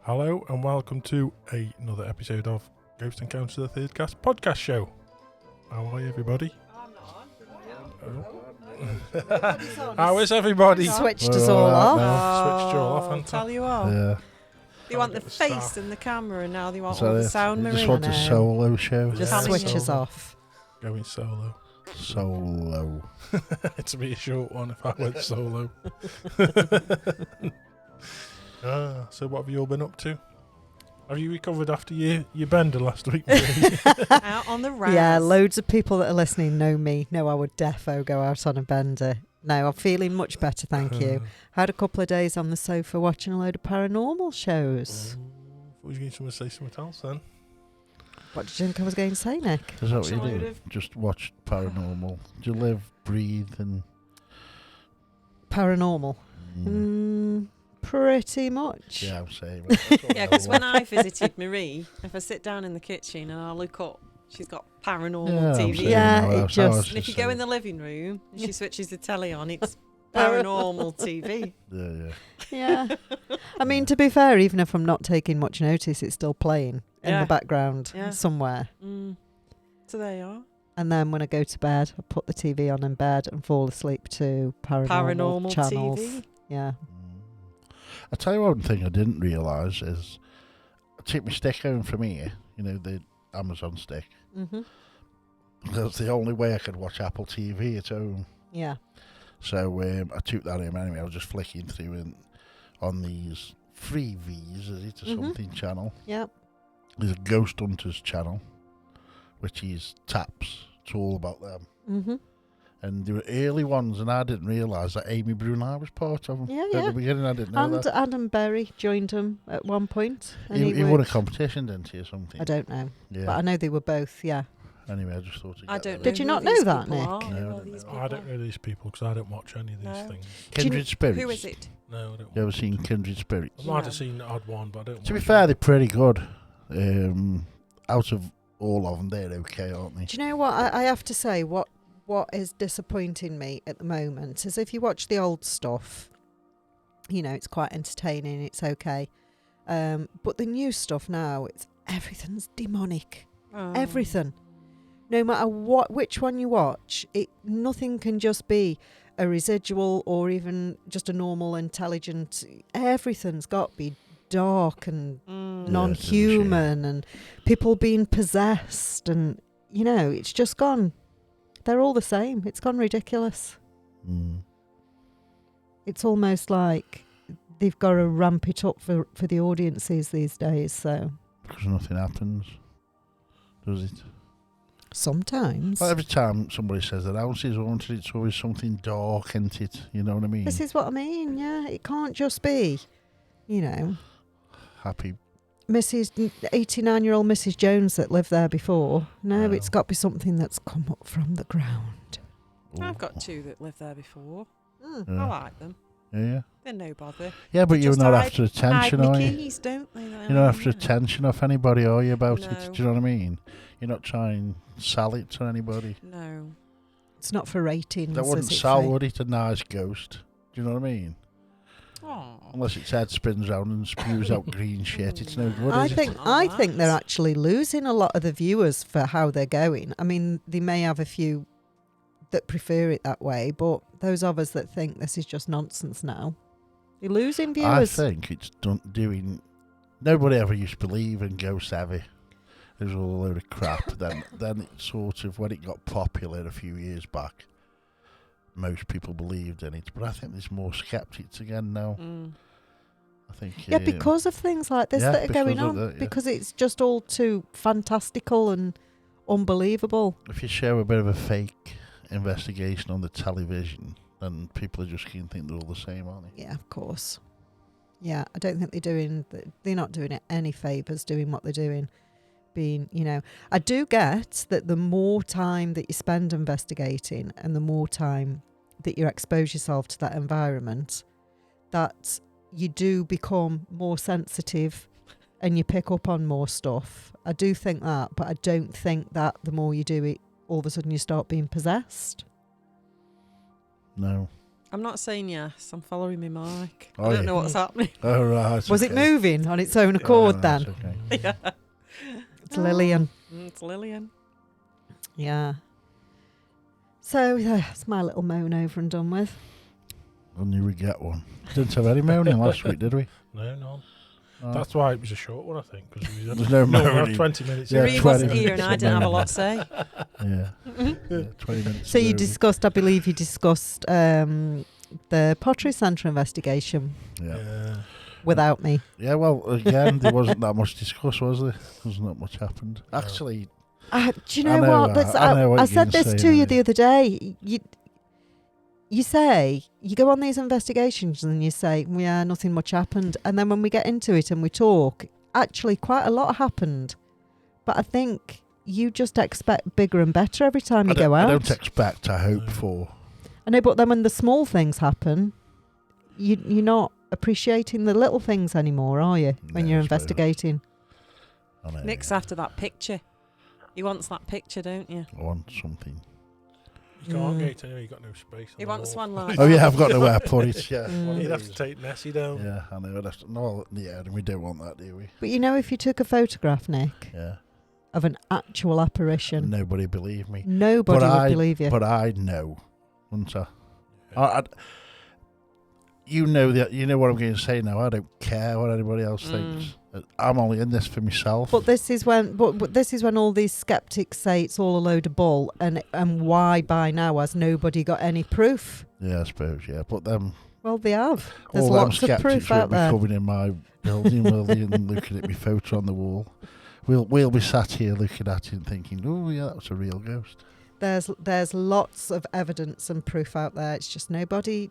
Hello and welcome to another episode of Ghost Encounters of the Third Cast podcast show. How are you, everybody? How is everybody? Switched us all off. Switched you all off, haven't I? Tell you what. Yeah. They want the Get the face staff. and the camera, and now they want So all the they sound, Marie. just want a now. solo show. Just Yeah, switch switches us solo. off. Going solo. Solo. It'd be a short one if I went solo. So what have you all been up to? Have you recovered after your bender last week? Out on the rounds. Yeah, loads of people that are listening know I would defo go out on a bender. No, I'm feeling much better, thank you. Had a couple of days on the sofa watching a load of paranormal shows. I was going to say something else then. What did you think I was going to say, Nick? Oh, Oh, Watch Is that what a you load do? of- Just watch paranormal. Do you live, breathe, and... Paranormal? Pretty much. Yeah, I'm saying. Yeah, because when I visited Marie, if I sit down in the kitchen and I look up, she's got paranormal I'm TV. saying, Yeah, no, it that's- And that's if you just go saying. in the living room and she switches the telly on, it's paranormal TV. Yeah. I mean, to be fair, even if I'm not taking much notice, it's still playing in Yeah. the background Yeah. somewhere. So there you are. And then when I go to bed, I put the TV on in bed and fall asleep to paranormal channels. TV. Yeah. I tell you one thing I didn't realise is I took my stick home from here, the Amazon stick. Mm-hmm. That's the only way I could watch Apple TV at home. Yeah. So I took that home anyway. I was just flicking through and on these free V's, is it, or Mhm. something channel. Yeah. There's a Ghost Hunters channel, which is taps. It's all about them. Mm-hmm. And there were early ones, and I didn't realise that Amy Brunei was part of them. Yeah, At yeah. the beginning, I didn't know And that. Adam Berry joined them at one point. And He won a worked- competition, didn't he, or something? I don't know. Yeah. But I know they were both, yeah. Anyway, I just thought to I get don't that know. Did you who not these know that, people Nick? are. No, Who I are don't these I don't people? know these people because I don't watch any of these No. things. Kindred Spirits. Who is it? No, I don't. You ever seen Kindred Spirits? I might No. have seen the odd one, but I don't. To be watch fair, them. they're pretty good. Out of all of them, they're okay, aren't they? Do you know what? I have to say, what is disappointing me at the moment is if you watch the old stuff, it's quite entertaining, it's okay. But the new stuff now, everything's demonic. Oh. Everything. No matter which one you watch, nothing can just be a residual or even just a normal intelligent. Everything's got to be dark and non-human and people being possessed and it's just gone. They're all the same. It's gone ridiculous. Mm. It's almost like they've got to ramp it up for the audiences these days. So Because nothing happens, does it? sometimes Well, every time somebody says that house is haunted, it's always something dark, isn't it? You know what I mean? this is what I mean. Yeah, it can't just be, Happy. Mrs. 89-year-old Mrs. Jones that lived there before. No, No. it's got to be something that's come up from the ground. I've got two that lived there before. Mm. I Yeah. like them. Yeah. They're no bother. Yeah, but They you're just not hide- after Hide attention, my are you? keys, don't they? You're not after attention off anybody, are you, about it? No. Do you know what I mean? You're not trying to sell it to anybody. No. It's not for ratings. That wouldn't is it, sell, Faye? would it? A nice ghost. Do you know what I mean? Oh. Unless its head spins round and spews out green shit, it's no good, I is think it? I think they're actually losing a lot of the viewers for how they're going. I mean, they may have a few that prefer it that way, but those of us that think this is just nonsense now, you're losing I viewers. think it's doing. Nobody ever used to believe in ghosts, ever. It was all a load of crap. then it sort of, when it got popular a few years back, most people believed in it. But I think there's more skeptics again now. I think. Yeah, because of things like this yeah, that are going because of on. that, yeah. Because it's just all too fantastical and unbelievable. if you show a bit of a fake investigation on the television, then people are just going to think they're all the same, aren't they? Yeah, of course. Yeah, I don't think they're not doing it any favours doing what they're doing. Being, I do get that the more time that you spend investigating and the more time that you expose yourself to that environment, that you do become more sensitive and you pick up on more stuff. I do think that, but I don't think that the more you do it, all of a sudden you start being possessed. No. I'm not saying yes. I'm following my mic. Oh, I don't yeah. know what's happening. Oh, right. Was it okay. moving on its own accord Oh, then? right, okay. Yeah. It's Lillian. It's Lillian. Yeah. So that's my little moan over and done with. I knew we'd get one. Didn't have any moaning last week, did we? No, no. Oh. That's why it was a short one, I think. Because There's no moaning. 20 minutes. Yeah, Marie 20 wasn't here and minutes I of didn't have a moaning. lot to say. Yeah. 20 minutes. So of you moaning. discussed, I believe you discussed the Pottery Centre investigation Yeah. without me. Yeah, well, again, there wasn't that much discuss, was there? Wasn't that much happened. No. Actually, Do you I know know, what? That's, I know what I you're said this saying, to you yeah. the other day. You say, you go on these investigations and you say, well, yeah, nothing much happened. And then when we get into it and we talk, actually quite a lot happened. But I think you just expect bigger and better every time you go out. I don't expect, I hope No. for. I know, but then when the small things happen, you're not appreciating the little things anymore, are you? When No, you're I suppose. investigating. I know, Nick's yeah. after that picture. He wants that picture, don't you? I want something. You can't Mm. get anyway, you've got no space. on He the wants wall. one like Oh, yeah, I've got nowhere to put it. Yeah. Mm. You'd have to take Nessie down. Yeah, I know. I'd have to, no, yeah, and we don't want that, do we? But you know, if you took a photograph, Nick, Yeah. of an actual apparition, Nobody believe me. nobody But would believe you. But I know, wouldn't I? Yeah. You know that. You know what I'm going to say now. I don't care what anybody else Mm. thinks. I'm only in this for myself. But this is when, but this is when all these skeptics say it's all a load of bull, and why by now has nobody got any proof? Yeah, I suppose. Yeah, but them Well, they have. There's all them lots of skeptics proof will out be there. coming in my building, will they, and looking at my photo on the wall. We'll be sat here looking at it and thinking, oh yeah, that was a real ghost. There's lots of evidence and proof out there. It's just nobody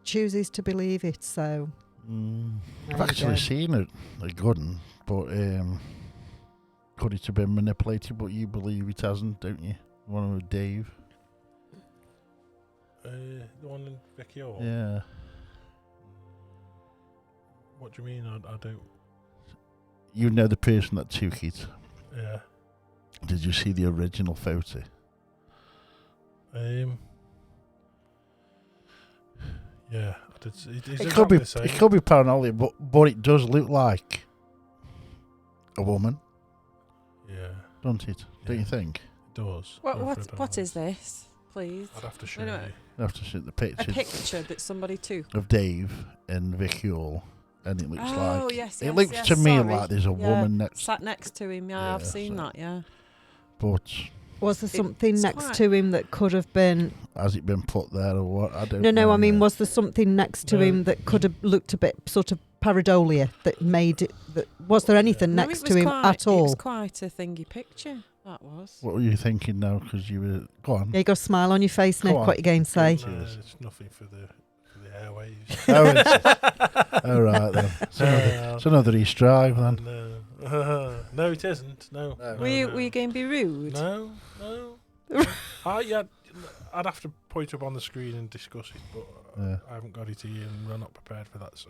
chooses to believe it. So there I've you actually go. seen a good one, but could it have been manipulated? But you believe it hasn't, don't you? One with Dave. The one in Vicky Hall? Yeah. What do you mean? I don't. You know the person that took it. Yeah. Did you see the original photo? Yeah, I did. It's It could be. exactly the same. It could be paranormal, but it does look like a woman, Yeah, doesn't it? Don't Yeah. you think? it does. What is this, please? I'd have to show Wait a you. minute. You have to see the A picture picture that somebody took. of Dave and Vicky Hall, and it looks Oh, like yes, it yes, looks yes, to me sorry. like there's a Yeah. woman next. Sat next to him. Yeah, I've Yeah, seen so- that. Yeah. But Was there something It's next quite- to him that could have been? has it been put there or what? I don't. No, know I mean, yet. was there something next to No. him that could have looked a bit sort of pareidolia that made it? Was there anything No, next it to was him quite, at It all? was quite a thingy picture. That was. What were you thinking now? Because you were go on. Yeah, you got a smile on your face, Go Nick. on. What you going to say? Go on. No, it's nothing for the airwaves. Oh, right then. It's another East Drive then. No, no, it isn't. No. No. no, Were you no. going to be rude? No. Yeah, I'd have to point up on the screen and discuss it, but Yeah. I haven't got it here and we're not prepared for that, so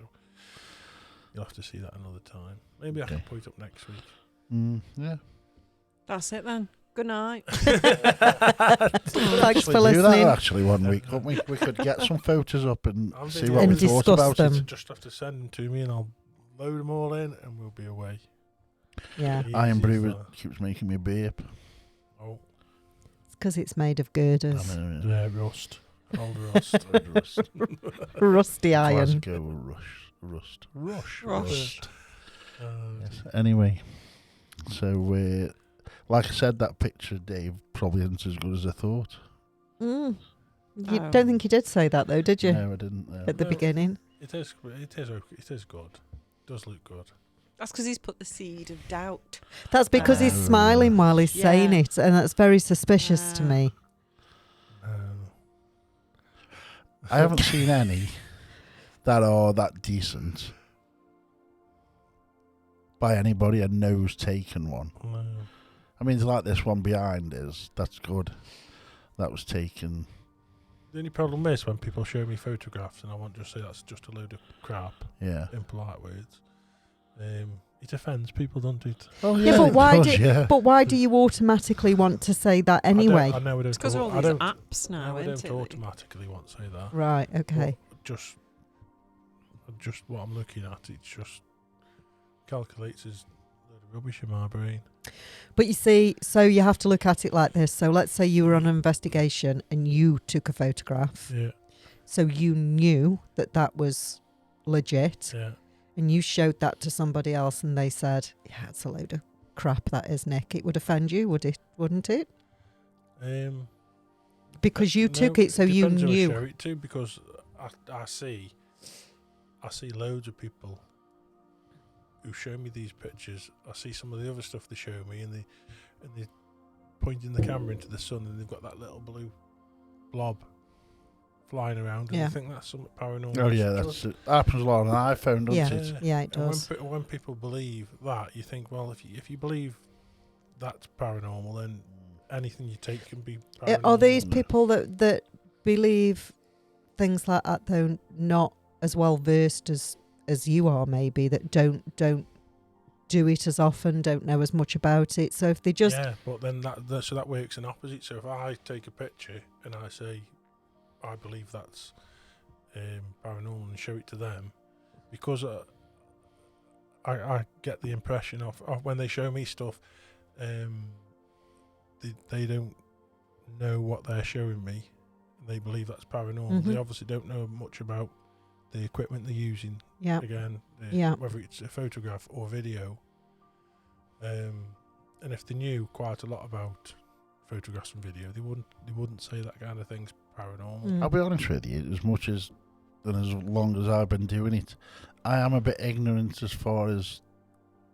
you'll have to see that another time. Maybe I Okay. can point up next week. Yeah. That's it then. Good night. Thanks for Actually do listening. that actually one week, couldn't we? We could get some photos up and I'm see thinking what we And thought discuss about them. it. Just have to send them to me and I'll load them all in and we'll be away. Yeah, Iron Easy Brew for- keeps making me beep. Oh, it's because it's made of I girders. know, yeah. yeah, rust. Old rust. Rust. Rusty iron. Glasgow Rust. Rust. Yes. Anyway, so like I said, that picture of Dave probably isn't as good as I thought. You Oh. don't think you did say that though, did you? No, I didn't. No. At the No. beginning. It is okay. It is good. It does look good. That's because he's put the seed of doubt. That's because he's Oh. smiling while he's saying Yeah. it, and that's very suspicious to Ah. me. I haven't seen any that are that decent by anybody I know's taken one. No. I mean, it's like this one behind is. That's good. That was taken. The only problem is when people show me photographs and I want to say that's just a load of crap Yeah. in polite words. It offends people, don't it? Oh Yeah, but it why does, do yeah. but why do you automatically want to say that anyway? I know I don't. It's because of all I these don't. apps now, I isn't don't it? automatically want to say that. Right. Okay. But just what I'm looking at, it just calculates as a load of rubbish in my brain. But you see, so you have to look at it like this. So let's say you were on an investigation and you took a photograph. Yeah, So you knew that that was legit, yeah. and you showed that to somebody else, and they said, "Yeah, it's a load of crap. That is, Nick." It would offend you, wouldn't it? Because you took it, so you depends who I knew. show it to, because I see loads of people who show me these pictures. I see some of the other stuff they show me, and they pointing the camera into the sun, and they've got that little blue blob flying around, and Yeah. I think that's something paranormal. Oh yeah, that happens a lot on an iPhone, doesn't Yeah. it? Yeah, it And does. when people believe that, you think, well, if you believe that's paranormal, then anything you take can be paranormal. Are these people that believe things like that, though, not as well versed as you are, maybe, that don't do it as often, don't know as much about it? So if they just yeah, but then that works in opposite. So if I take a picture and I say I believe that's paranormal and show it to them, because I get the impression of when they show me stuff, they don't know what they're showing me, and they believe that's paranormal. They Mhm. obviously don't know much about the equipment they're using. yeah. Again, Yeah. whether it's a photograph or video. And if they knew quite a lot about photographs and video, they wouldn't say that kind of thing's paranormal. Mm. I'll be honest with you, as much as long as I've been doing it, I am a bit ignorant as far as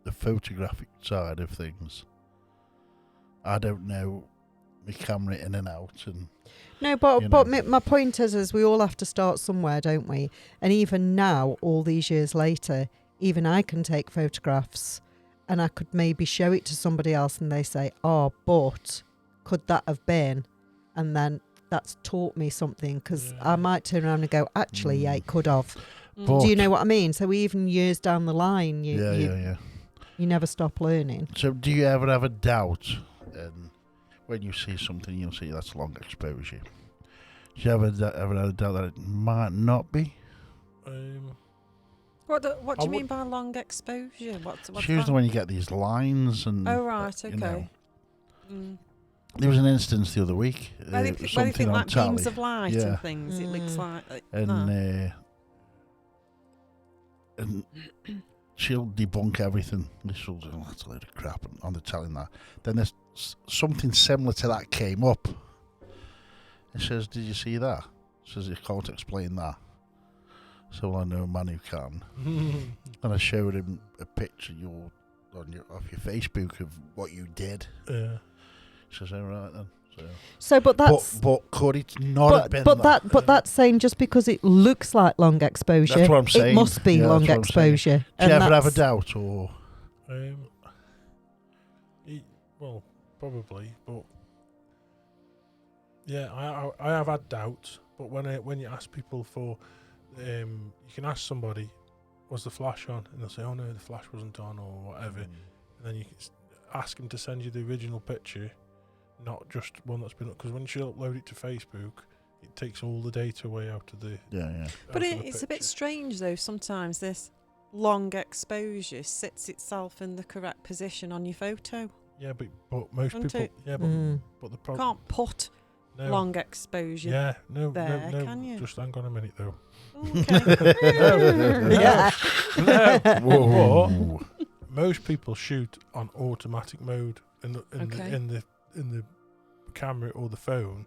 the photographic side of things. I don't know my camera in and out, and No, but you but know. my point is we all have to start somewhere, don't we? And even now, all these years later, even I can take photographs, and I could maybe show it to somebody else, and they say, "Oh, but could that have been?" And then that's taught me something, because Yeah. I might turn around and go, "Actually, yeah, it could have." But- Do you know what I mean? So even years down the line, yeah. you never stop learning. So, do you ever have a doubt? And when you see something, you'll see that's long exposure. Do you ever had a doubt that it might not be? What do I you mean by long exposure? What's It's usually that? when you get these lines and. Oh right, you okay. know. Mm. There was an instance the other week. Where they Something think on like tally, beams of light Yeah. and things. It looks like and and she'll debunk everything. She'll do, oh, that's a load of crap on the telling that. Then there's something similar to that came up. It says, "Did you see that?" It says, "You can't explain that." So well, I know a man who can. And I showed him a picture off your Facebook of what you did. Yeah. He says, "All right then." So, but that's but could it not have been that? but that's saying just because it looks like long exposure, That's what I'm saying. it must be Yeah, long that's what I'm saying. exposure. Do you And ever have a that's- doubt, or Well, probably, but yeah, I have had doubts. But when you ask people for, you can ask somebody, was the flash on, and they'll say, oh no, the flash wasn't on, or whatever. And then you can ask them to send you the original picture, not just one that's been up. Because when you upload it to Facebook, it takes all the data away out of the. yeah. But out of the it's a bit picture. strange though. Sometimes this long exposure sits itself in the correct position on your photo. Yeah, but most Isn't people. it? Yeah, but the problem. Can't put No. long exposure. Yeah, no, there, no. can you? Just hang on a minute though. Okay. Yeah. No. Whoa. Most people shoot on automatic mode, in Okay. the camera or the phone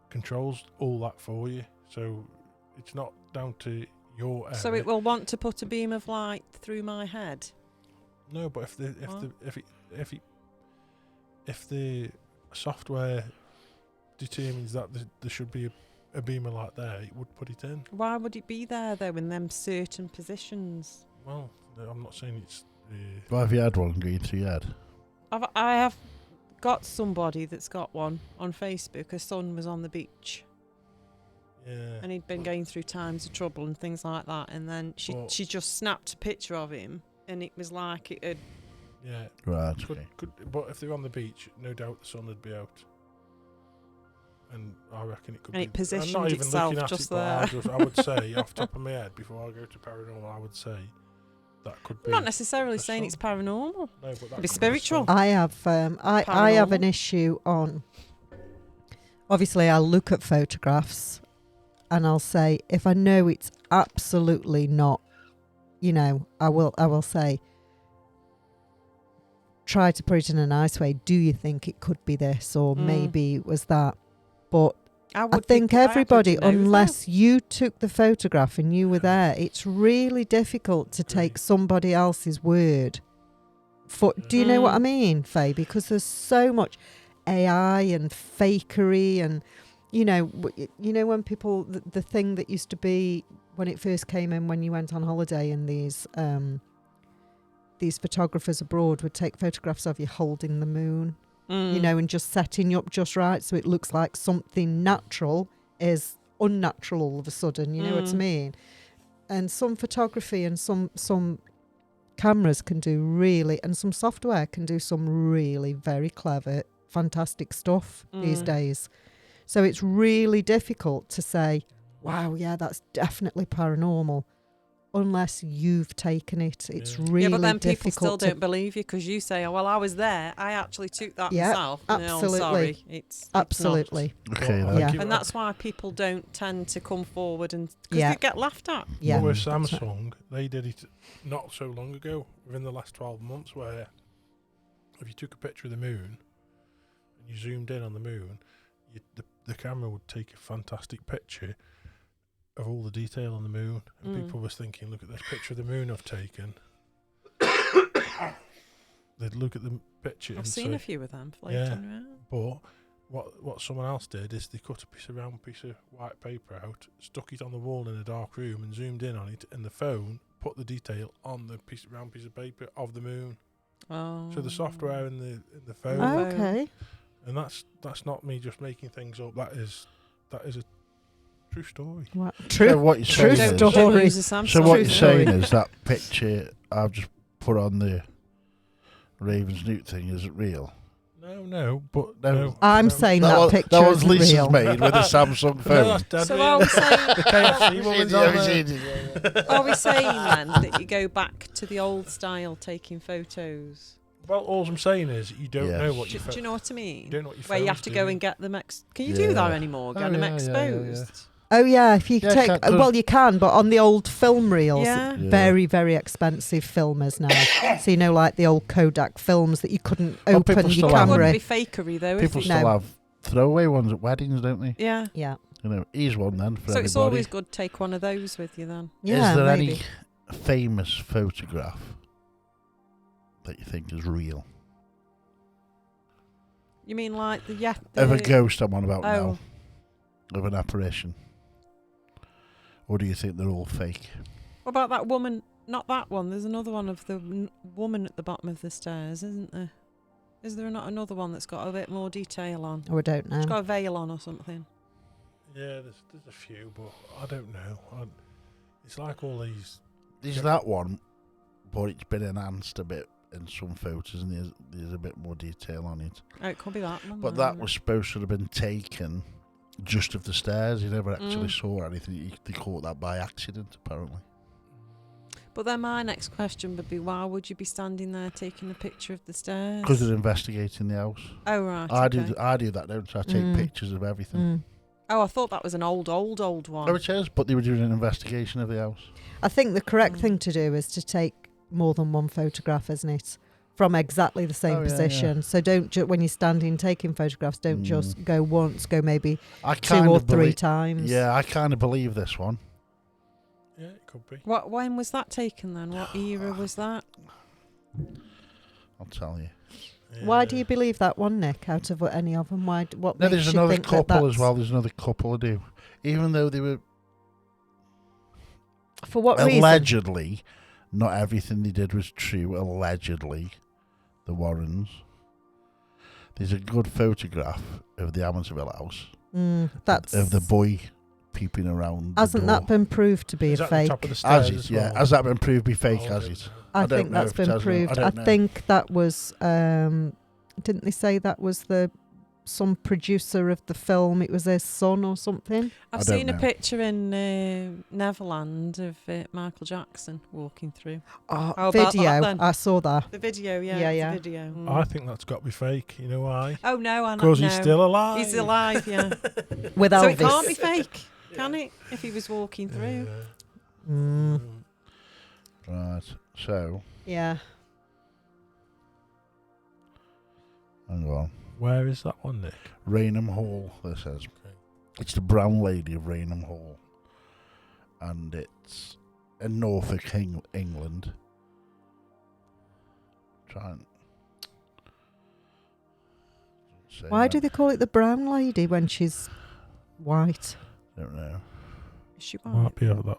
controls all that for you. So it's not down to your area. So it will want to put a beam of light through my head. No, but What? if the software determines that there should be a beam of light there, it would put it in. Why would it be there though in them certain positions? Well, I'm not saying it's. Well, have you had one going through your head? I have got somebody that's got one on Facebook. Her son was on the beach Yeah. and he'd been going through times of trouble and things like that, and then she Well- just snapped a picture of him and it was like it had. Yeah. Right. Could, but if they're on the beach, no doubt the sun would be out. And I reckon it could And be. it positioned I'm not even itself looking at just it, but there. I would say, off the top of my head, before I go to paranormal, I would say that could be. I'm not necessarily the saying sun. it's paranormal. No, but that Could be could the spiritual. sun. I have I have an Paranormal. issue on. Obviously, I'll look at photographs, and I'll say if I know it's absolutely not, I will say. Try to put it in a nice way. Do you think it could be this, or maybe it was that? But I think everybody, unless you took the photograph and you were there, it's really difficult to take somebody else's word. Do you know what I mean, Faye? Because there's so much AI and fakery, and when people, the thing that used to be when it first came in, when you went on holiday, and these photographers abroad would take photographs of you holding the moon. And just setting you up just right so it looks like something natural is unnatural all of a sudden, you know what I mean? And some photography and some cameras can do really, and some software can do some really very clever, fantastic stuff these days. So it's really difficult to say, wow, yeah, that's definitely paranormal. Unless you've taken it, it's really difficult. Yeah, but then people still don't believe you because you say, "Oh, well, I was there. I actually took that myself." Absolutely. No, sorry, it's absolutely. Okay, and that's why people don't tend to come forward because they get laughed at. Yeah. But with Samsung, they did it not so long ago, within the last 12 months, where if you took a picture of the moon and you zoomed in on the moon, the camera would take a fantastic picture of all the detail on the moon, and people was thinking, look at this picture of the moon I've taken. They'd look at the picture. I've seen a few of them floating around. But what someone else did is they cut a round piece of white paper out, stuck it on the wall in a dark room, and zoomed in on it, and the phone put the detail on the round piece of paper of the moon. Oh. So the software in the phone. Okay. And that's not me just making things up. That is a true story. What? So what you're True saying story. is, so what you're saying is that picture I've just put on the Ravens Newt thing, is it real? No, but No. I'm saying that picture that was isn't Lisa's real. made with a Samsung phone. So are we saying, the KFC woman's on there. are we saying then that you go back to the old style taking photos? Well, all I'm saying is you don't know what you. Do you know what I mean? You don't know what your Where you have to go and get them. Can you do that anymore? Get them exposed. Oh yeah, if you take, well you can, but on the old film reels, very, very expensive filmers now. So like the old Kodak films that you couldn't open your camera. It wouldn't be fakery though. People still have throwaway ones at weddings, don't they? Yeah. Yeah. Here's one then for everybody. It's always good to take one of those with you then. Yeah, is there maybe. any famous photograph that you think is real? You mean like of a ghost I'm on about now? Of an apparition? Or do you think they're all fake? What about that woman? Not that one. There's another one of the woman at the bottom of the stairs, isn't there? Is there not another one that's got a bit more detail on? Oh, I don't know. It's got a veil on or something. Yeah, there's a few, but I don't know. It's like all these. There's that one, but it's been enhanced a bit in some photos, and there's a bit more detail on it. Oh, it could be that one. But that was supposed to have been taken just of the stairs. You never actually saw anything. They caught that by accident, apparently. But then my next question would be, why would you be standing there taking a picture of the stairs? Because they're investigating the house. Oh, right. I do that, don't I? I take pictures of everything. Oh, I thought that was an old one. No, it is, but they were doing an investigation of the house. I think the correct thing to do is to take more than one photograph, isn't it? From exactly the same position. Yeah. So don't when you're standing taking photographs, don't just go once, go maybe 2 or 3 times. Yeah, I kind of believe this one. Yeah, it could be. When was that taken then? What era was that? I'll tell you. Yeah. Why do you believe that one, Nick? Out of any of them, what? No, makes there's you another think couple as well. There's another couple I do. Even though they were for what allegedly, reason? Not everything they did was true. Allegedly, the Warrens. There's a good photograph of the Amityville house. That's of the boy peeping around. Hasn't that been proved to be Is a that the fake? top of the stairs Has it? as Yeah. well? Has that been proved to be fake? Oh, Has don't it? know. I don't think know that's if it been has or not. proved. I I don't know. think that was. Didn't they say that was some producer of the film? It was his son or something. I've I don't seen a know. picture in Neverland of Michael Jackson walking through. Oh, How about video. that then? I saw that. The video, yeah. Yeah, it's yeah. a video. I think that's got to be fake. You know why? Oh, no, I know. Because he's still alive. He's alive, yeah. With So Elvis. it can't be fake, can it? If he was walking through. Mm, Right. So, yeah. hang on. Where is that one, Nick? Raynham Hall, this says. Okay. It's the Brown Lady of Raynham Hall. And it's in Norfolk, England. Trying. Why do they call it the brown lady when she's white? Don't know. Is she Might white? be of that.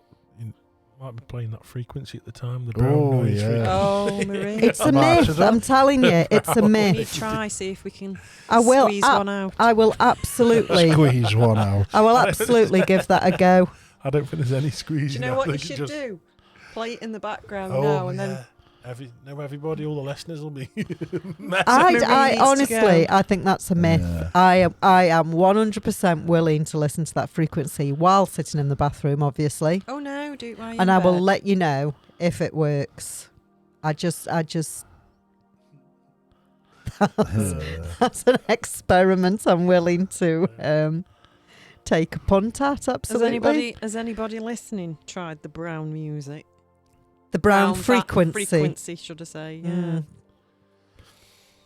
Might be playing that frequency at the time. The brown Oh, noise yeah. frequency. Oh, Marie. It's a Mark, myth. is that? I'm telling you, it's a We myth. need to try, see if we can I will. squeeze one out. I will absolutely. Squeeze one out. I will absolutely give that a go. I don't think there's any Do squeeze. you know what you should do? Play it in the background Oh, now and yeah. then. Everybody, all the listeners will be. I Marie needs honestly, to go. I think that's a myth. Yeah. I am 100% willing to listen to that frequency while sitting in the bathroom, obviously, Oh no, do it while you're and in I will bed. let you know if it works. I just that's an experiment I'm willing to take a punt at. Absolutely. Has anybody listening tried the brown music? The brown that frequency. frequency, should I say? Yeah. Mm.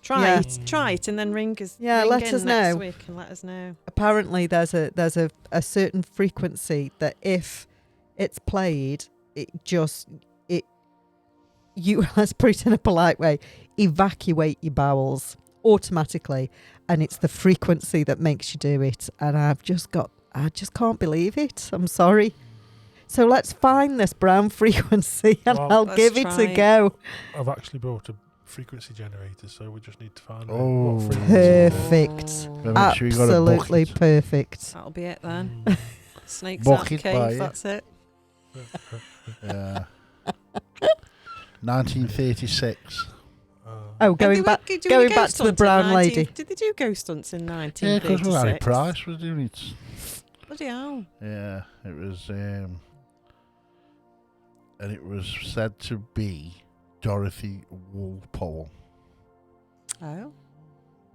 Try it, and then ring us. Yeah, ring let in us next know. week and let us know. Apparently, there's a certain frequency that if it's played, you let's put it in a polite way, evacuate your bowels automatically, and it's the frequency that makes you do it. And I just can't believe it. I'm sorry. So let's find this brown frequency, and Well, I'll let's give it try a it. go. I've actually brought a frequency generator, so we just need to find Oh. what frequency it is. Perfect. Oh, Well, make sure you got a Absolutely bucket. perfect. that'll be it then. Mm. Snakes out the Bucket by cave. you. That's it. Yeah. 1936. Oh, And going they were back doing going ghost back to the hunts in brown lady. Did they do ghost hunts in Yeah, because 1936? Larry Price was doing it. Bloody hell. Yeah, it was, and it was said to be Dorothy Walpole, Oh.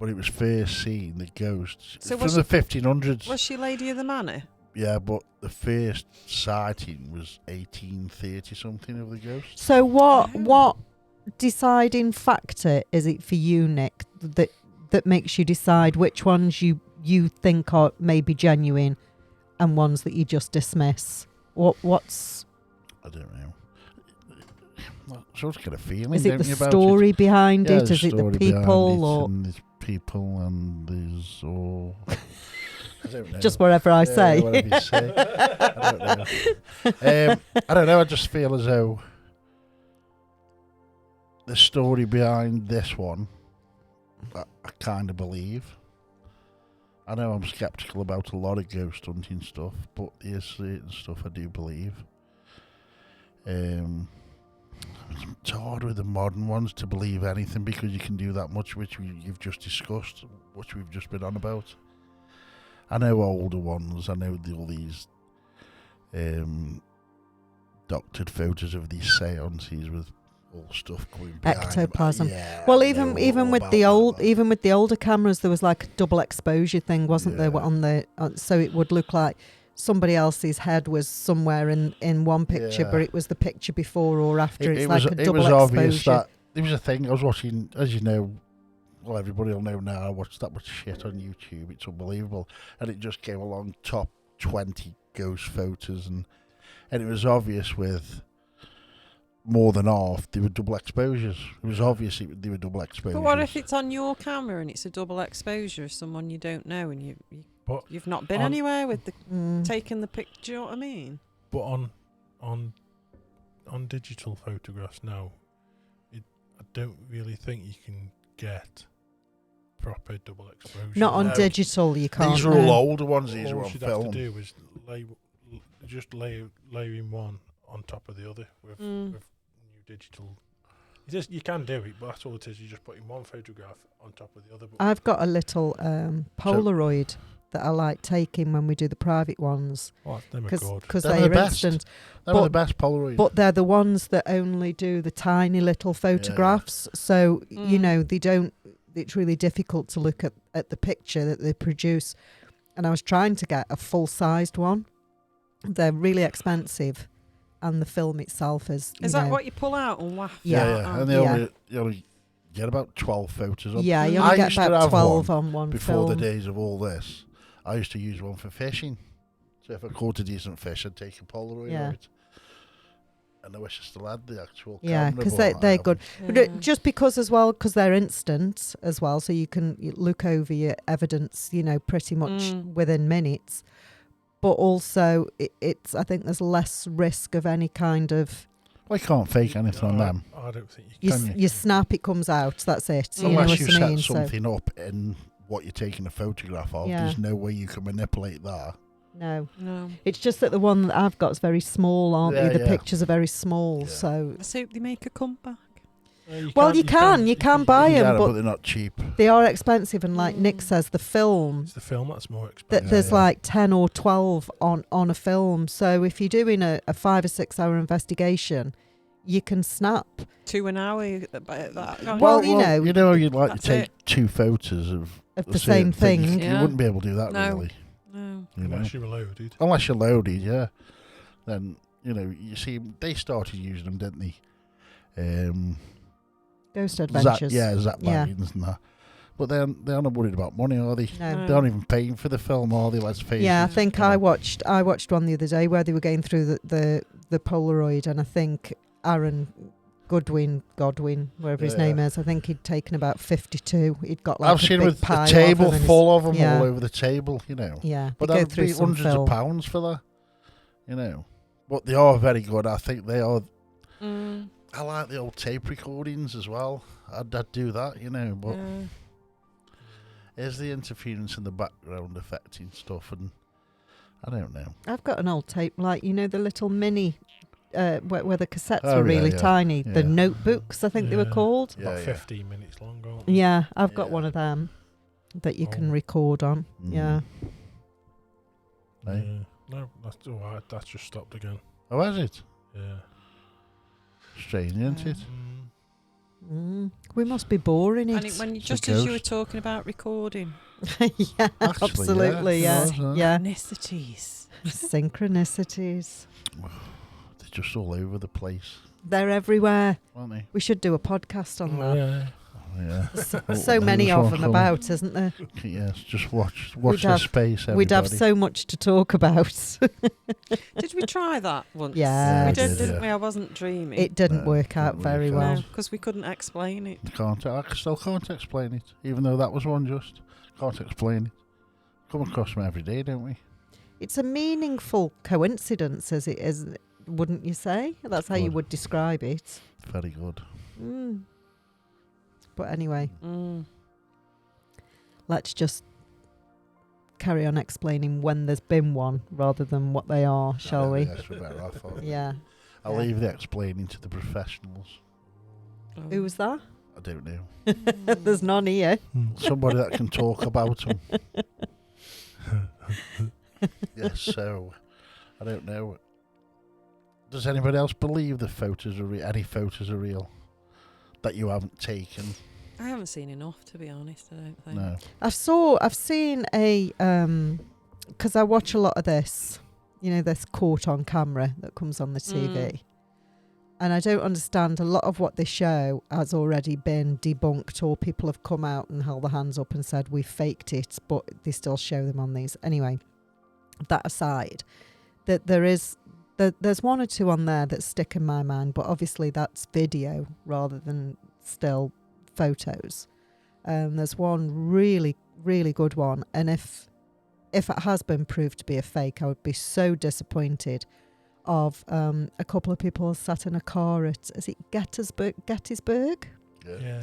but it was first seen the ghosts So from was the 1500s. Was she Lady of the Manor? Yeah, but the first sighting was 1830 something of the ghost. So what Oh. what deciding factor is it for you, Nick, that makes you decide which ones you think are maybe genuine and ones that you just dismiss? What's I don't know. Sort of get a feeling. is it don't the you, about story behind Yeah, it? there's Is it the story behind people it, or and there's people and there's all. I don't know. just whatever I Yeah, say? whatever you say. I don't know. I don't know. I just feel as though the story behind this one, I kind of believe. I know I'm skeptical about a lot of ghost hunting stuff, but there's certain stuff I do believe. It's hard with the modern ones to believe anything because you can do that much, which you've just discussed, which we've just been on about. I know older ones. I know all these doctored photos of these seances with all stuff going behind them. Ectoplasm. Yeah, Well, I even know even all with about the that old lot. even with the older cameras, there was like a double exposure thing, wasn't there? Yeah. On the so it would look like somebody else's head was somewhere in one picture, Yeah. but it was the picture before or after. It's it like was, a it double was obvious exposure. that there was a thing I was watching, as you know. Well, everybody will know now. I watched that much shit on YouTube. It's unbelievable, and it just came along top 20 ghost photos, and it was obvious with more than half they were double exposures. It was obvious they were double exposures. But what if it's on your camera and it's a double exposure of someone you don't know and But you've not been on- anywhere with the Mm. taking the picture? Do you know what I mean? But on digital photographs now, I don't really think you can get proper double exposure. Not on No. digital, you can't. These are all no. older ones. These are All on you'd film. have to do is layering one on top of the other with new digital. You can do it, but that's all it is. You're just putting one photograph on top of the other. But I've got a little Polaroid that I like taking when we do the private ones them are good. because They're they're the best. instant. They're But- the best Polaroid. But they're the ones that only do the tiny little photographs. So, you know, they don't, it's really difficult to look at the picture that they produce. And I was trying to get a full-sized one. They're really expensive. And the film itself is, Is that what you pull out and waft? Yeah. And they only get about 12 photos on. Yeah, you I only get used to about have 12 one on one before film. the days of all this. I used to use one for fishing. So if I caught a decent fish, I'd take a Polaroid Yeah. of it. And I wish I still had the actual Yeah, camera. because but they're I good. But just because as well, because they're instant as well, so you can look over your evidence, you know, pretty much within minutes. But also, it's I think there's less risk of any kind of... Well, you can't fake anything on them. I don't think you can. You snap, it comes out. That's it. You know Unless what you I set mean? something up in what you're taking a photograph of, Yeah. there's no way you can manipulate that. No. No. It's just that the one that I've got is very small, aren't Yeah, they? The yeah. pictures are very small, Yeah. so... Let's hope they make a comeback. Well, you can buy You can them, get 'em, but they're not cheap. they are expensive. And like Nick says, the film... It's the film that's more that expensive. there's yeah. like 10 or 12 on a film. So if you're doing a 5 or 6 hour investigation, you can snap. 2 an hour. Well, you know, you'd like to that's take it. 2 photos of the same thing. You Yeah. wouldn't be able to do that, No. really. No. You know? Unless you were loaded. Unless you're loaded, yeah. Then, you know, you see, they started using them, didn't they? Ghost Adventures. Zap Yeah. magazines and that. But they're not worried about money, are they? No. They aren't even paying for the film, are they? Let's face it. Yeah, I think you I know. watched one the other day where they were going through the Polaroid, and I think Aaron Godwin, wherever his Yeah. name is, I think he'd taken about 52. He'd got like I've a seen big with pile a of table them and full of them yeah. all over the table, you know. Yeah, But they go that'd through be some hundreds film. of pounds for that, you know. But they are very good. I think they are. I like the old tape recordings as well. I'd do that, you know. But is the interference in the background affecting stuff? And I don't know. I've got an old tape, like, you know, the little mini, where the cassettes Oh, were really yeah. tiny. The Yeah. notebooks, I think they were Yeah. called. Yeah, About yeah. 15 minutes long. Aren't they? Yeah, I've got Yeah. one of them that you can Oh. record on. Mm. Yeah. Hey? Yeah. No, that's all right. That's just stopped again. Oh, is it? Yeah. Strange, isn't it? We must be boring And it. when you, It's a just as you were ghost. talking about recording, yeah, Actually, absolutely, yeah. yeah. Yeah. Yeah. ethnicities. Synchronicities. They're just all over the place, They're everywhere. aren't they? We should do a podcast on that. Yeah. Yeah. So many Those of ones them come. about, isn't there? Yes, just watch We'd the have- space. Everybody. We'd have so much to talk about. Did we try that once? Yeah, we we did, did, didn't yeah. we? I wasn't dreaming. It didn't No, work out didn't very work out. well. because we couldn't explain it. I still can't explain it, even though that was one just. Can't explain it. Come across them every day, don't we? It's a meaningful coincidence, as it is, wouldn't you say? That's how you Good. would describe it. Very good. But anyway, Mm. let's just carry on explaining when there's been one rather than what they are, shall we? Yes, we're better off. aren't we? Yeah. I'll Yeah. leave the explaining to the professionals. Who was that? I don't know. There's none here. Somebody that can talk about them. Yes, so I don't know. Does anybody else believe the photos are any photos are real that you haven't taken? I haven't seen enough, to be honest. I don't think. No. I've seen a because I watch a lot of this, you know, this caught on camera that comes on the TV. And I don't understand, a lot of what they show has already been debunked, or people have come out and held their hands up and said we faked it, but they still show them on these. Anyway, that aside, that there's one or two on there that stick in my mind, but obviously that's video rather than still photos. There's one really, really good one, and if it has been proved to be a fake, I would be so disappointed. Of a couple of people sat in a car at, is it Gettysburg? Yeah.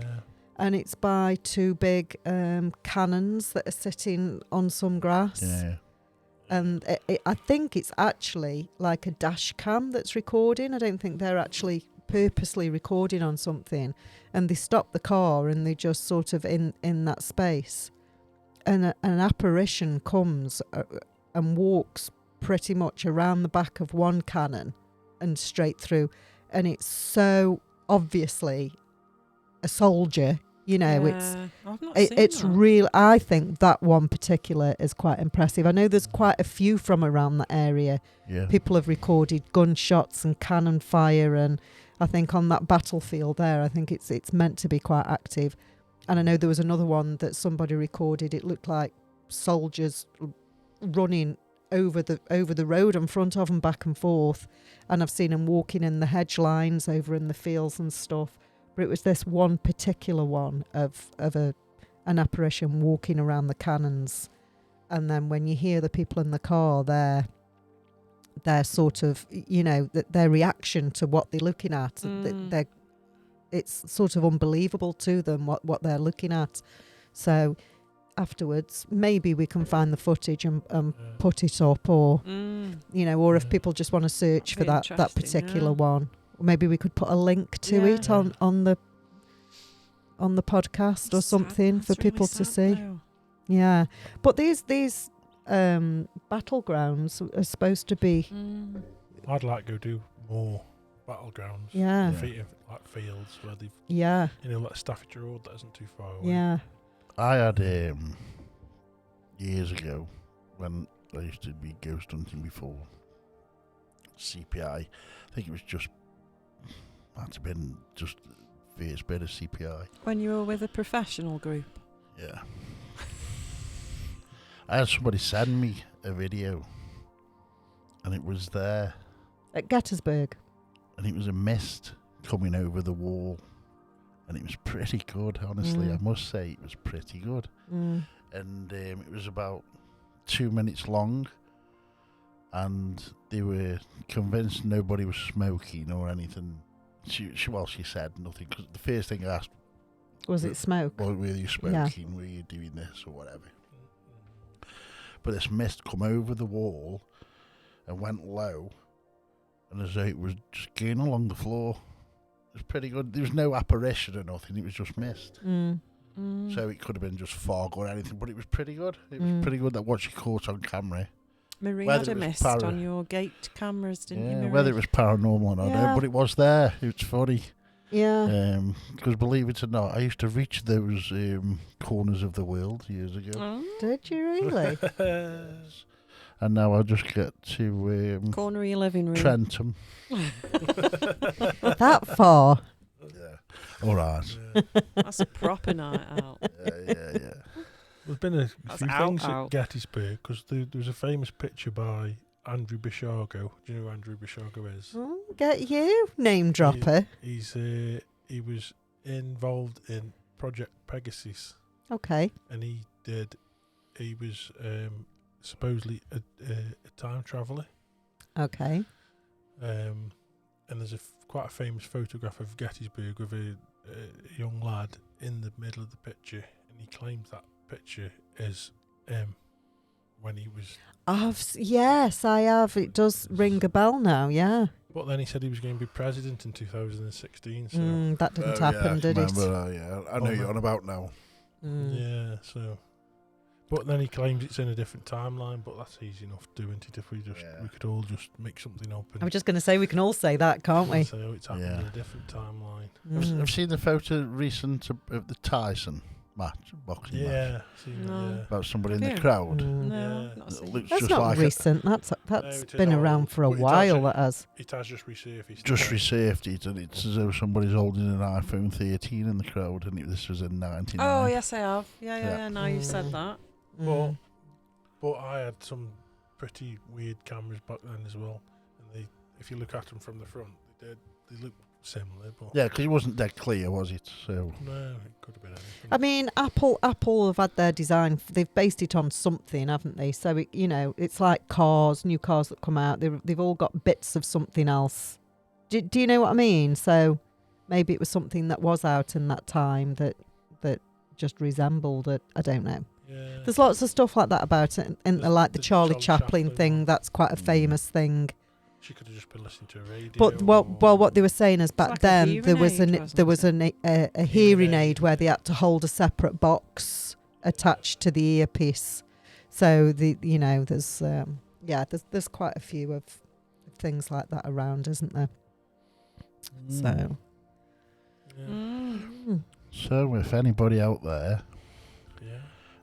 and it's by two big cannons that are sitting on some grass. Yeah. And I think it's actually like a dash cam that's recording. I don't think they're actually purposely recording on something. And they stop the car and they just sort of in that space. And an apparition comes and walks pretty much around the back of one cannon and straight through. And it's so obviously a soldier. You know, I've not seen it's that. real. I think that one particular is quite impressive. I know there's quite a few from around that area. Yeah. People have recorded gunshots and cannon fire, and I think on that battlefield there, I think it's meant to be quite active. And I know there was another one that somebody recorded. It looked like soldiers running over the road in front of them, back and forth. And I've seen them walking in the hedge lines over in the fields and stuff. But it was this one particular one of an apparition walking around the cannons. And then when you hear the people in the car, their sort of, you know, their reaction to what they're looking at, it's sort of unbelievable to them what they're looking at. So afterwards, maybe we can find the footage and put it up, or you know, or if people just want to search for that particular one. Maybe we could put a link to it on the podcast or something for people to see. Though. Yeah, but these battlegrounds are supposed to be. I'd like to go do more battlegrounds. Yeah. Like fields where they've. Yeah. You know, like Staffordshire Road that isn't too far away. Yeah. I had years ago when I used to be ghost hunting before CPI. I think it was just. Might have been just first bit of CPI. When you were with a professional group? Yeah. I had somebody send me a video, and it was there. At Gettysburg. And it was a mist coming over the wall, and it was pretty good, honestly. I must say it was pretty good. And it was about 2 minutes long, and they were convinced nobody was smoking or anything. She said nothing, because the first thing I asked was it smoke? Well, were you smoking? Were you doing this or whatever? But this mist come over the wall and went low, and as though it was just going along the floor. It was pretty good. There was no apparition or nothing. It was just mist. So it could have been just fog or anything, but it was pretty good. It was pretty good that what she caught on camera. Marie Whether had a it was mist on your gate cameras, didn't you, Marie? Whether it was paranormal or not, but it was there. It's funny. Yeah. Because believe it or not, I used to reach those corners of the world years ago. Did you really? And now I just get to corner of your living room. Trentham. That far? Yeah. All right. That's a proper night out. Yeah. There's been a few things out. at Gettysburg, because there was a famous picture by Andrew Bishago. Do you know who Andrew Bishago is? Get you, name dropper. He was involved in Project Pegasus. Okay. And he was supposedly a time traveller. Okay. And there's quite a famous photograph of Gettysburg with a young lad in the middle of the picture, and he claims that picture is when he was. Yes, I have. It does ring a bell now. Yeah. But then he said he was going to be president in 2016. So that didn't happen, did it? I know you're on about now. Yeah. So, but then he claims it's in a different timeline. But that's easy enough doing it if we could all just make something up. I was just going to say we can all say that, can't we? Say it's happened in a different timeline. I've seen the photo recent of the Tyson match, boxing match. About somebody in the crowd. No, that's not like recent. That's been around for a while. It has just resurfaced. Just resurfaced, and it's as though somebody's holding an iPhone 13 in the crowd, and this was in 99. Oh yes, I have. Yeah. Now you've said that. But I had some pretty weird cameras back then as well, and if you look at them from the front, they look similar. But because it wasn't that clear, was it? So no, it could have been anything. I mean, Apple have had their design. They've based it on something, haven't they? So it's like new cars that come out. They've all got bits of something else. Do you know what I mean? So maybe it was something that was out in that time that that just resembled it. I don't know. Yeah. There's lots of stuff like that about it, and There's like the the Charlie Charlie Chaplin Chaplin thing. one. That's quite a famous thing. She could have just been listening to a radio. But well, what they were saying is back like a then there was hearing aid, a hearing Hearing aid aid, where they had to hold a separate box attached to the earpiece. So there's quite a few of things like that around, isn't there? So. Yeah. So if anybody out there Yeah.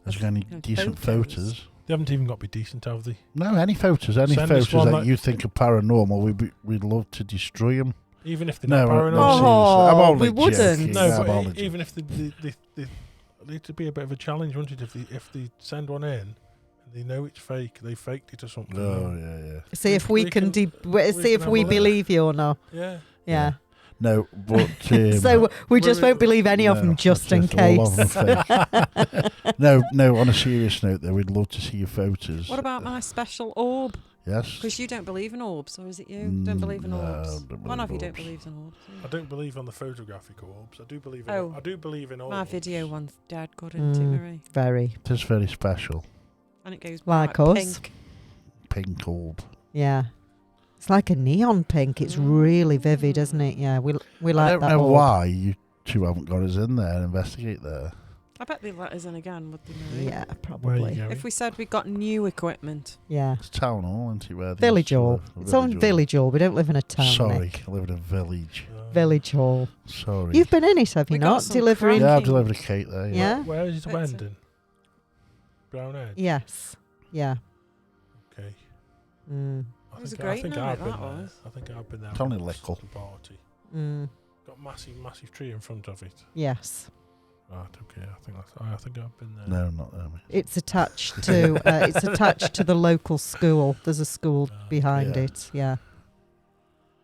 has got any No, decent photos. photos, They haven't even got to be decent, have they? no, any photos Send us one that that- you think are paranormal, we'd love to destroy them. Even if they're No, not no, paranormal. seriously. I'm Oh, only we wouldn't. joking. No, I'm but only even if they need to be a bit of a challenge, wouldn't it? If they send one in and they know it's fake, they faked it or something. Oh yeah. See if we can we see can if have we a look. believe you or not. Yeah. Yeah. No, but So we just We're- won't believe any of no, them just that's in it, all of case. them fake. No. On a serious note, though, we'd love to see your photos. What about my special orb? Yes. Because you don't believe in orbs, or is it you? Don't believe in No, orbs. don't One of you believe don't orbs. believe in orbs. I don't believe on the photographic orbs. I do believe in. Oh. I do believe in orbs. My video one's dead good, isn't it, Marie? Very. It is very special. And it goes Like bright us. pink. Pink orb. Yeah. It's like a neon pink. It's really vivid, isn't it? Yeah, we I like don't that. know orb. why you two haven't got us in there and investigate there. I bet they let us in again, would they, Marie? Yeah, Where are you probably. going? If we said we got new equipment. Yeah. It's town hall, isn't it? Where they Village used to Hall. live? It's on Village Hall. We don't live in a town. Sorry, Nick. I live in a village. Village Hall. Sorry. You've been in it, have you We got not? some Delivering. crack- Yeah, I've delivered a cake there. Yeah. Where is it That's it. ending? Brown Edge. Yes. Yeah. Okay. Mm. It was a I great think night, I've been that there. was. I think I've been there. It's only once Lickle. to the party. Mm. Got massive tree in front of it. Yes. Right. Okay. I think I've been there. No, not there. Mate. It's attached to the local school. There's a school behind Yeah. it. Yeah.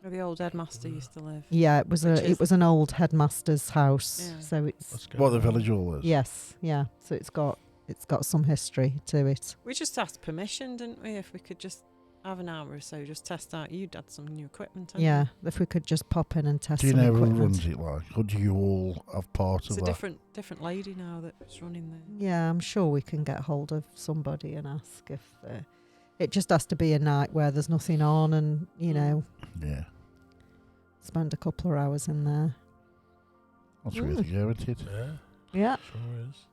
Where the old headmaster used to live. Yeah, it was Which is- it was an old headmaster's house. Yeah. So it's Let's go. What the village hall is? yes, yeah. So it's got some history to it. We just asked permission, didn't we? If we could just have an hour or so, just test out. You'd had some new equipment, hadn't Yeah, you? if we could just pop in and test Do you some know who equipment. runs it like? Or do you all have part It's of a that? different lady now that's running there. Yeah, I'm sure we can get hold of somebody and ask if it just has to be a night where there's nothing on, and Yeah. spend a couple of hours in there. That's worth a go, isn't it? Yeah. Yeah, Sure is.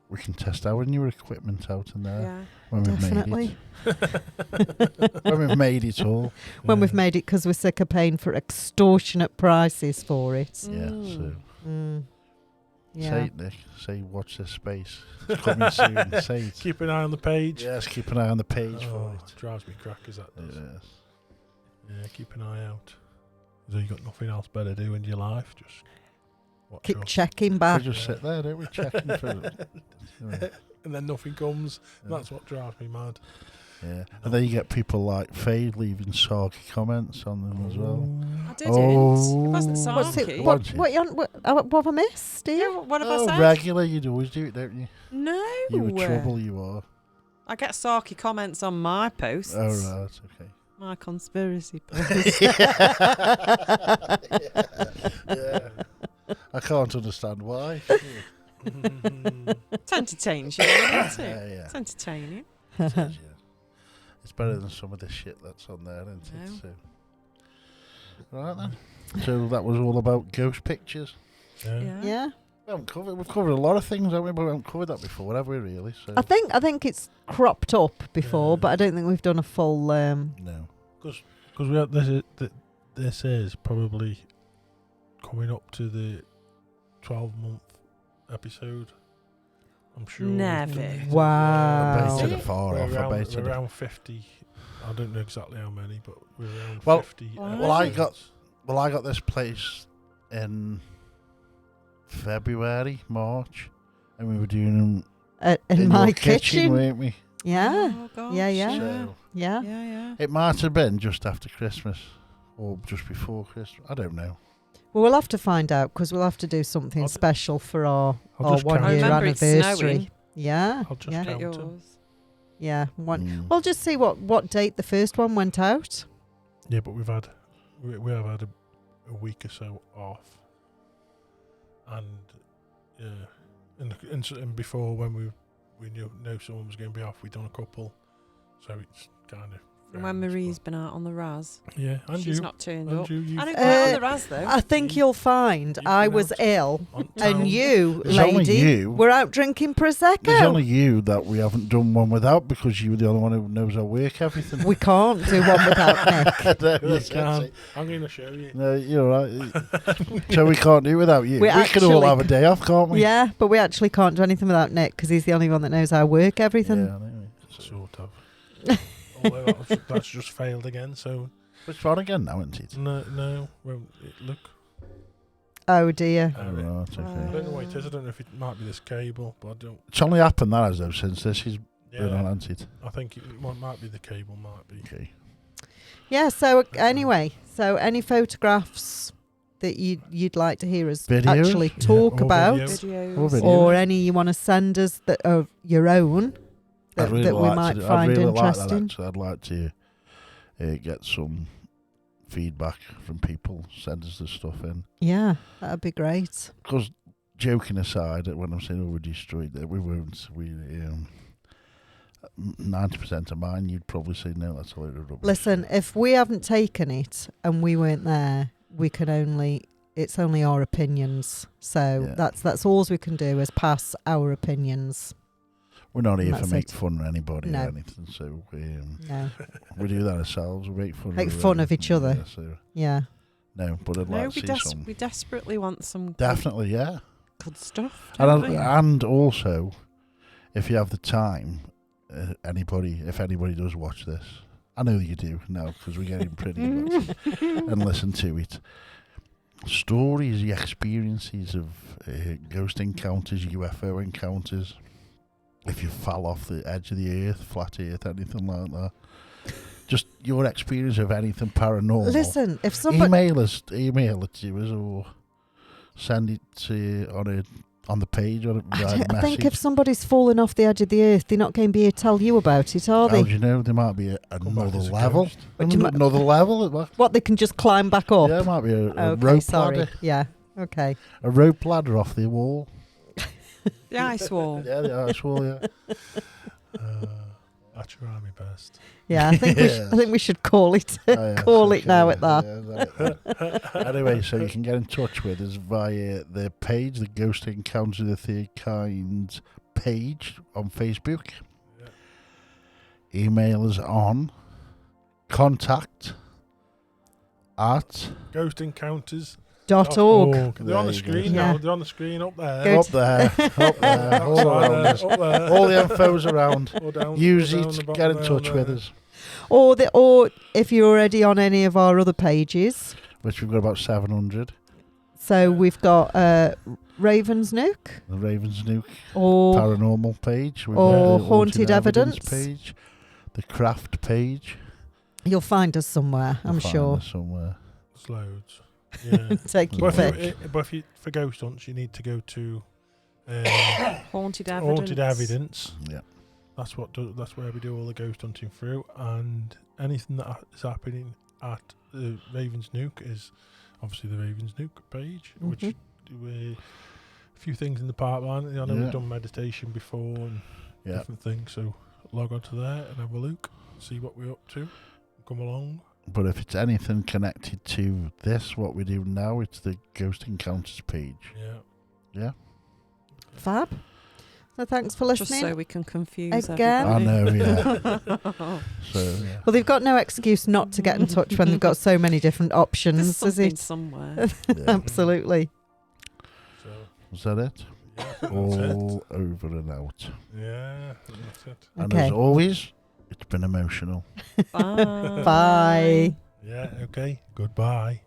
We can test our newer equipment out in there Yeah. when we've definitely. made it. When we've made it all. When Yeah. we've made it, because we're sick of paying for extortionate prices for it. Yeah, so Mm. Yeah. say it, Nick. Say watch this space. It's coming soon. Say it. Keep an eye on the page. Yes, keep an eye on the page Oh, for it. drives me crackers, that does. Yes. Yeah, keep an eye out. So you got nothing else better to do in your life? Just watch Keep us. checking We back. just sit there, don't we? Checking for it. And then nothing comes. That's what drives me mad. Yeah. And then you get people like Faye leaving sarky comments on them as well. I didn't. It wasn't Oh. What's sarky. it? What's What have I missed, Steve? Yeah, what have I Oh, said? regular, you'd always do it, don't you? No. You were trouble, you are. I get sarky comments on my posts. Oh, right, okay. My conspiracy posts. Yeah. I can't understand why. It's entertaining, you, isn't it? Yeah. It's entertaining. It is, yeah. It's better than some of the shit that's on there, isn't it? No. So. Right then. So that was all about ghost pictures. Yeah. Yeah. We've covered a lot of things, haven't we? But we haven't covered that before, have we? Really? So I think it's cropped up before, Yeah. but I don't think we've done a full. no. Because we have this is probably coming up to the 12-month episode. I'm sure. Never. Wow. I bet Is it it? far We're off. I around, bet we're it. around 50. I don't know exactly how many, but we're around Well- 50. well, I episodes. I got this place in February, March, and we were doing them In my your kitchen. weren't we? Yeah. Oh, gosh, Yeah, yeah. So Yeah. Yeah. it might have been just after Christmas or just before Christmas. I don't know. Well, we'll have to find out because we'll have to do something I'll- special for our I'll just 1 count year it. Remember it's anniversary. snowing. Yeah. I'll just yeah. At count them. yours. Yeah. One. Mm. We'll just see what date the first one went out. Yeah, but we have had a week or so off, and yeah, and before when we know someone was going to be off, we'd done a couple, so it's kind of. And when Marie's been out on the Raz, Yeah, and she's you. not turned And up. you. I didn't go out on the Raz though. I think you'll find You've I been was out ill, on town. and you, It's only lady, you. were out drinking prosecco. There's only you that we haven't done one without because you were the only one who knows our work everything. We can't do one without Nick. No, You that's can. it. I'm going to show you. No, you're right. So we can't do it without you. We We can all actually have a day off, can't we? Yeah, but we actually can't do anything without Nick because he's the only one that knows our work everything. Yeah, I know. Sort of. Although that's just failed again. So It's on again now, isn't it? no. Well, look. Oh dear. Oh, right, okay. I don't know what it is. I don't know if it might be this cable, but I don't. It's only happened that has though since this has been on, Yeah, hasn't it? I think it might be the cable. Might be. Okay. Yeah. So anyway, any photographs that you'd like to hear us Videos? actually Yeah, talk or about, Videos. Or videos. or any you want to send us that are your own that, I'd really that we like might to, I'd find really like that, interesting. actually. I'd like to get some feedback from people. Send us the stuff in. Yeah, that'd be great. Because joking aside, when I'm saying we destroyed it, we won't. 90% of mine, you'd probably say no. That's a load of rubbish. Listen, if we haven't taken it and we weren't there, we can only. It's only our opinions. So Yeah. that's all we can do is pass our opinions. We're not here to That's make it. fun of anybody No. or anything. So No. we do that ourselves. We make fun. Make of fun of each other. Yeah, so, Yeah. no, but I'd No, like to see some. we desperately want some Definitely, yeah. good stuff. And, don't we? and also, if you have the time, if anybody does watch this, I know you do now because we're getting pretty much and listen to it. Stories, the experiences of ghost encounters, UFO encounters. If you fell off the edge of the earth, flat earth, anything like that. Just your experience of anything paranormal. Listen, if somebody email it to us or send it to on the page or I think if somebody's fallen off the edge of the earth, they're not going to be here to tell you about it, are How they? do you know there might be Come back another as a level? ghost. But you Another level? What, they can just climb back up? Yeah, it might be a Okay, rope sorry. ladder. Yeah, okay. A rope ladder off the wall. The ice wall. Yeah, the ice wall, yeah. I try my best. Yeah, I think Yeah. I think we should call it Oh, yeah, call it's it now okay, at that. yeah, anyway, so you can get in touch with us via the page, the Ghost Encounter of the Third Kind page on Facebook. Yeah. Email us on contact at Ghost Encounters. .org. They're on There the you go. screen Yeah. now. They're on the screen up there. Good. up there, up there, all Outside around there, us. up there. All the info's around. Or down, Use or down the it, bottom get in there, touch with there. us. Or if you're already on any of our other pages. Which we've got about 700. So we've got Raven's Nook The Ravens Nuke or paranormal page. We've or got the Haunted Evidence. page. The craft page. you'll find us somewhere, You'll I'm find sure. us somewhere. There's loads. Yeah. Take your but, pick. if you, for ghost hunts, you need to go to Haunted Evidence. Haunted Evidence. Yeah. That's where we do all the ghost hunting through, and anything that is happening at the Ravens Nuke is obviously the Ravens Nuke page, which Mhm. a few things in the pipeline. I know Yeah. we've done meditation before and Yeah. different things, so log on to there and have a look, see what we're up to, come along. But if it's anything connected to this, what we do now, it's the Ghost Encounters page. Yeah. Yeah. Fab. So thanks for Just listening. so we can confuse Again? I everybody. know, yeah. So, yeah. Well, they've got no excuse not to get in touch when they've got so many different There's options, is something it? somewhere. Yeah. Absolutely. So Was that it? yeah, I think that's it. All over and out. Yeah, I think that's it. And Okay. as always, it's been emotional. Bye. Bye. Yeah, okay. Goodbye.